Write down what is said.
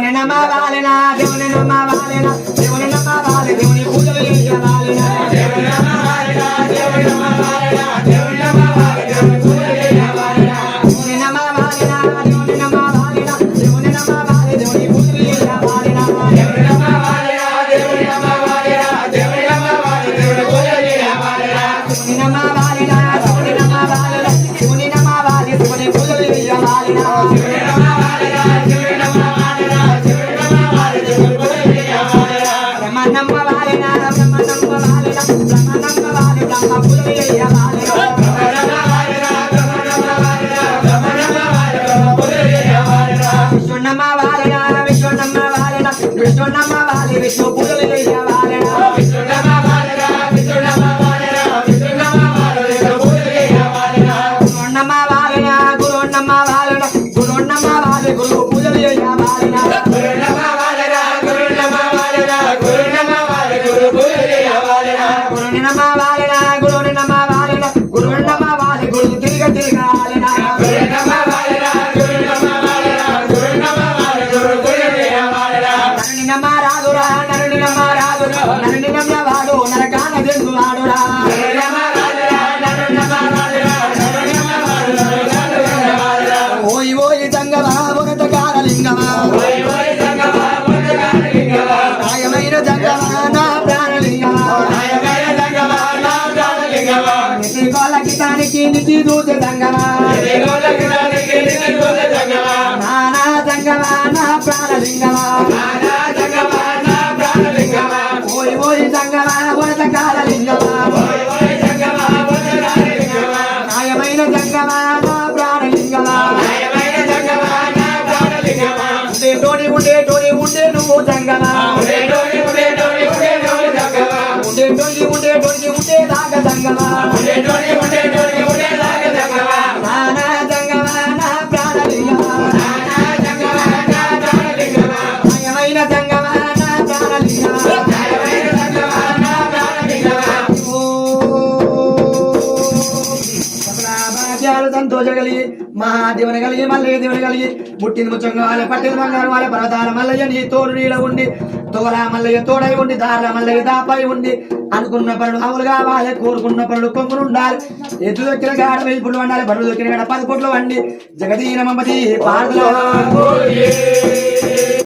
దేవుని నమ్మవాలినా దేవుని నమ్మవాలినా దేవుని నమ్మవాలి దేవుని పూజలు చేయాలినా దేవుని నమ్మవాలినా దేవుని నమ్మవాలినా దేవుని నమ్మవాలి దేవుని పూజలు చేయాలినా దేవుని నమ్మవాలినా దేవుని నమ్మవాలినా దేవుని నమ్మవాలి దేవుని పూజలు చేయాలినా దేవుని నమ్మవాలినా దేవుని నమ్మవాలినా దేవుని నమ్మవాలి దేవుని పూజలు చేయాలినా దేవుని నమ్మవాలినా దేవుని నమ్మవాలినా దేవుని నమ్మవాలి దేవుని పూజలు చేయాలినా దేవుని నమ్మవాలినా దేవుని నమ్మవాలినా దేవుని నమ్మవాలి దేవుని పూజలు చేయాలినా బ్రహ్మ నమ్మవాలినా బ్రహ్మ నమ్మవాలినా బ్రహ్మ నమ్మవాలి బ్రహ్మ పూజలు చేయాలినా బ్రహ్మ నమ్మవాలినా బ్రహ్మ నమ్మవాలినా బ్రహ్మ నమ్మవాలి బ్రహ్మ పూజలు చేయాలినా విష్ణు నమ్మవాలినా విష్ణు నమ్మవాలినా విష్ణు నమ్మవాలి విష్ణు పూజలు చేయాలినా విష్ణు నమ్మవాలినా విష్ణు నమ్మవాలినా విష్ణు నమ్మవాలి విష్ణు పూజలు చేయాలినా గురు నమ్మవాలినా గురు నమ్మవాలినా గురు నమ్మవాలి గురు పూజలు చేయాలినా గురు నమ్మవాలినా గురు నమ్మవాలినా గురు నమ్మవాలి గురు పూజలు చేయాలినా గురు నమ్మవాలినా గురు నమ్మవాలినా గురు నమ్మవాలి గురు తిరగాలినా గురు నమ్మవాలినా గురు నమ్మవాలినా గురు నమ్మవాలి గురు పూజలు చేయాలినా నరుని నమ్మరాదురా నరుని నమ్మరాదురా నరుని నమ్మవాడు నరకాన దెంగువాడురా నరుని నమ్మరాదురా నరుని నమ్మవాడురా నరుని నమ్మవాడు నరకాన దెంగువాడురా ఓయ్ ఓయ్ జంగమా భగత కారలింగమా ఓయ్ ఓయ్ జంగమా భగత కారలింగమా నాయమైన జంగమా నా ప్రాణలింగమా నాయమైన జంగమా నా ప్రాణలింగమా నితి కోలకితానికి నితి దూత జంగమా నితి కోలకితానికి నితి దూత జంగమా నానా జంగమా నా ప్రాణలింగమా నానా జంగమా నా ప్రాణలింగమా ఓయ్ ఓయ్ జంగమా భగత కారలింగమా ఓయ్ ఓయ్ జంగమా భగత కారలింగమా నాయమైన జంగమా నా ప్రాణలింగమా నాయమైన జంగమా నా ప్రాణలింగమా ఉండే నువ్వు జంగమా ఉండే నువ్వు జంగమా ఉండే దాగ జంగమా ఉండే దాగ జంగమా నానా జంగమా నా ప్రాణలింగమా నానా జంగమా నా ప్రాణలింగమా నాయమైన జంగమా నా ప్రాణలింగమా నాయమైన జంగమా నా ప్రాణలింగమా సంతోష కలిగి మహాదేవుని కలిగి మల్లయ్య దేవుని కలిగి పుట్టింది ముచ్చంగా వాళ్ళ పట్టింది బంగారు వాళ్ళ పర్వతాల మల్లయ్య నీ తోడు నీడ ఉండి తోలా మల్లయ్య తోడై ఉండి దారిల మల్లయ్య దాపై ఉండి అనుకున్న పనులు అమలు కావాలి కోరుకున్న పనులు కొంగులు ఉండాలి ఎద్దు దొక్కిన గాడ 1000 పుట్లు వండాలి బరువు దొక్కిన గాడ 10 పుట్లు వండి జగదీన మమ్మది పార్వతి